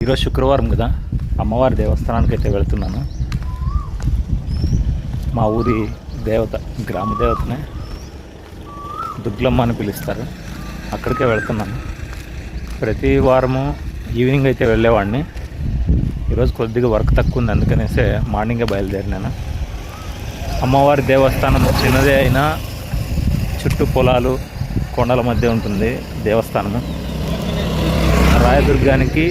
ఈరోజు శుక్రవారం కదా, అమ్మవారి దేవస్థానానికి అయితే వెళ్తున్నాను. మా ఊరి దేవత, గ్రామ దేవతనే దుగ్లమ్మ అని పిలుస్తారు. అక్కడికే వెళ్తున్నాను. ప్రతి వారము ఈవినింగ్ అయితే వెళ్ళేవాడిని. ఈరోజు కొద్దిగా వర్క్ తక్కువ ఉంది, అందుకనేసే మార్నింగే బయలుదేరినాను. అమ్మవారి దేవస్థానం చిన్నదే అయినా చుట్టూ పొలాలు కొండల మధ్య ఉంటుంది దేవస్థానము. రాయదుర్గానికి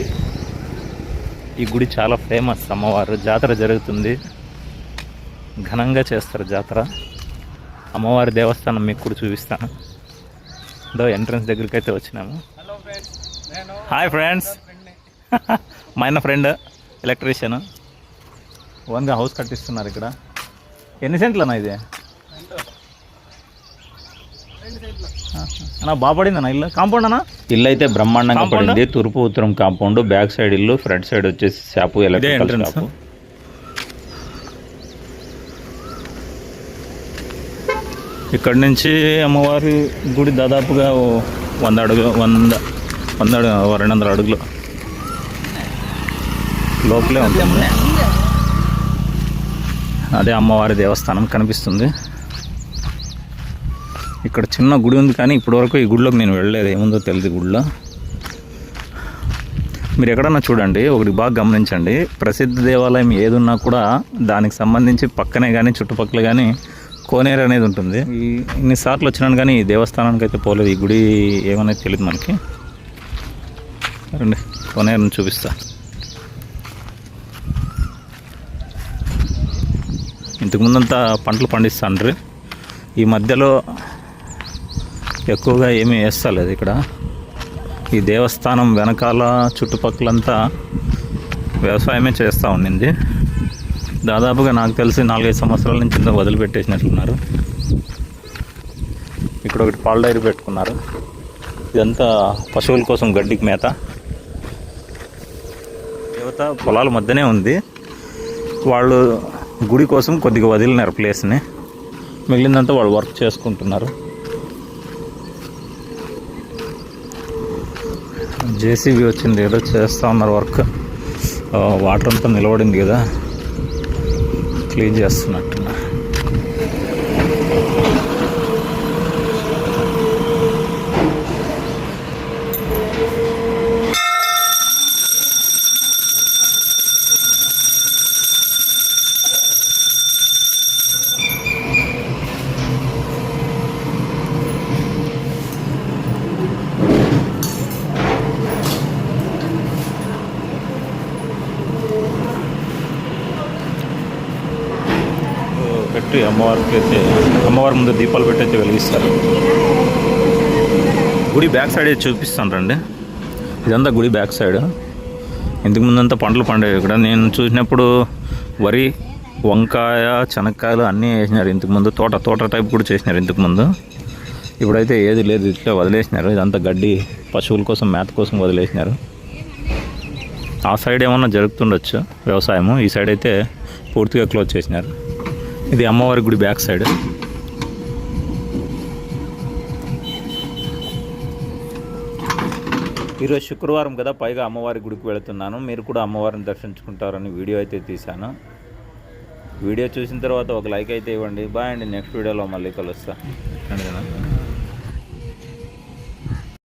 ఈ గుడి చాలా ఫేమస్. అమ్మవారు జాతర జరుగుతుంది, ఘనంగా చేస్తారు జాతర. అమ్మవారి దేవస్థానం మీకు కూడా చూపిస్తాను. ఎంట్రన్స్ దగ్గరికి అయితే వచ్చినాము. హాయ్ ఫ్రెండ్స్, మా ఆయన ఫ్రెండ్ ఎలక్ట్రీషియన్. ఓన్గా హౌస్ కట్టిస్తున్నారు ఇక్కడ. ఎన్ని సెంట్లన్నా ఇది? అన్నా బాగా పడిందన్నా ఇల్లు? కాంపౌండ్ అన్నా? ఇల్లు అయితే బ్రహ్మాండంగా పడింది. తూర్పు ఉత్తరం కాంపౌండ్, బ్యాక్ సైడ్ ఇల్లు, ఫ్రంట్ సైడ్ వచ్చేసి షాపు, ఎలక్ట్రికల్ షాపు. ఇక్కడ నుంచి అమ్మవారి గుడి దాదాపుగా 100 అడుగులు, 200 అడుగులు లోపలే ఉంటుంది. అదే అమ్మవారి దేవస్థానం కనిపిస్తుంది. ఇక్కడ చిన్న గుడి ఉంది, కానీ ఇప్పటివరకు ఈ గుడిలోకి నేను వెళ్ళలేదు. ఏముందో తెలియదు గుడిలో. మీరు ఎక్కడన్నా చూడండి, ఒకటి బాగా గమనించండి. ప్రసిద్ధ దేవాలయం ఏదున్నా కూడా దానికి సంబంధించి పక్కనే కానీ చుట్టుపక్కల కానీ కోనేరు అనేది ఉంటుంది. ఇన్నిసార్లు వచ్చినాను కానీ ఈ దేవస్థానానికి అయితే పోలేదు. ఈ గుడి ఏమనేది తెలియదు మనకి. రండి, కోనేరుని చూపిస్తా. ఇంతకుముందంతా పంటలు పండిస్తాండ్రి. ఈ మధ్యలో ఎక్కువగా ఏమీ వేస్తలేదు ఇక్కడ. ఈ దేవస్థానం వెనకాల చుట్టుపక్కలంతా వ్యవసాయమే చేస్తూ ఉండింది. దాదాపుగా నాకు తెలిసి 4-5 సంవత్సరాల నుంచి ఇంత వదిలిపెట్టేసినట్లున్నారు. ఇక్కడ ఒకటి పాల డైరీ పెట్టుకున్నారు. ఇదంతా పశువుల కోసం గడ్డికి మేత. దేవత పొలాల మధ్యనే ఉంది. వాళ్ళు గుడి కోసం కొద్దిగా వదిలినారు ప్లేస్ని. మిగిలిందంతా వాళ్ళు వర్క్ చేసుకుంటున్నారు. జేసీబీ వచ్చింది, ఏదో చేస్తూ ఉన్నారు వర్క్. వాటర్ అంతా నిలబడింది కదా, క్లీన్ చేస్తున్నట్టున్నారు. పెట్టి అమ్మవారికి అయితే, అమ్మవారి ముందు దీపాలు పెట్టి అయితే వెలిగిస్తారు. గుడి బ్యాక్ సైడ్ చూపిస్తాను రండి. ఇదంతా గుడి బ్యాక్ సైడ్. ఇంతకు ముందంతా పంటలు పండేవి ఇక్కడ. నేను చూసినప్పుడు వరి, వంకాయ, చెనక్కాయలు అన్నీ వేసినారు ఇంతకుముందు. తోట టైప్ కూడా చేసినారు ఇంతకుముందు. ఇప్పుడైతే ఏది లేదు, ఇట్లా వదిలేసినారు. ఇదంతా గడ్డి పశువుల కోసం, మేత కోసం వదిలేసినారు. ఆ సైడ్ ఏమన్నా జరుగుతుండొచ్చు వ్యవసాయము. ఈ సైడ్ అయితే పూర్తిగా క్లోజ్ చేసినారు. ఇది అమ్మవారి గుడి బ్యాక్ సైడ్. ఈరోజు శుక్రవారం కదా, పైగా అమ్మవారి గుడికి వెళుతున్నాను. మీరు కూడా అమ్మవారిని దర్శించుకుంటారని వీడియో అయితే తీశాను. వీడియో చూసిన తర్వాత ఒక లైక్ అయితే ఇవ్వండి. బాయ్ అండి. నెక్స్ట్ వీడియోలో మళ్ళీ కలుస్తా.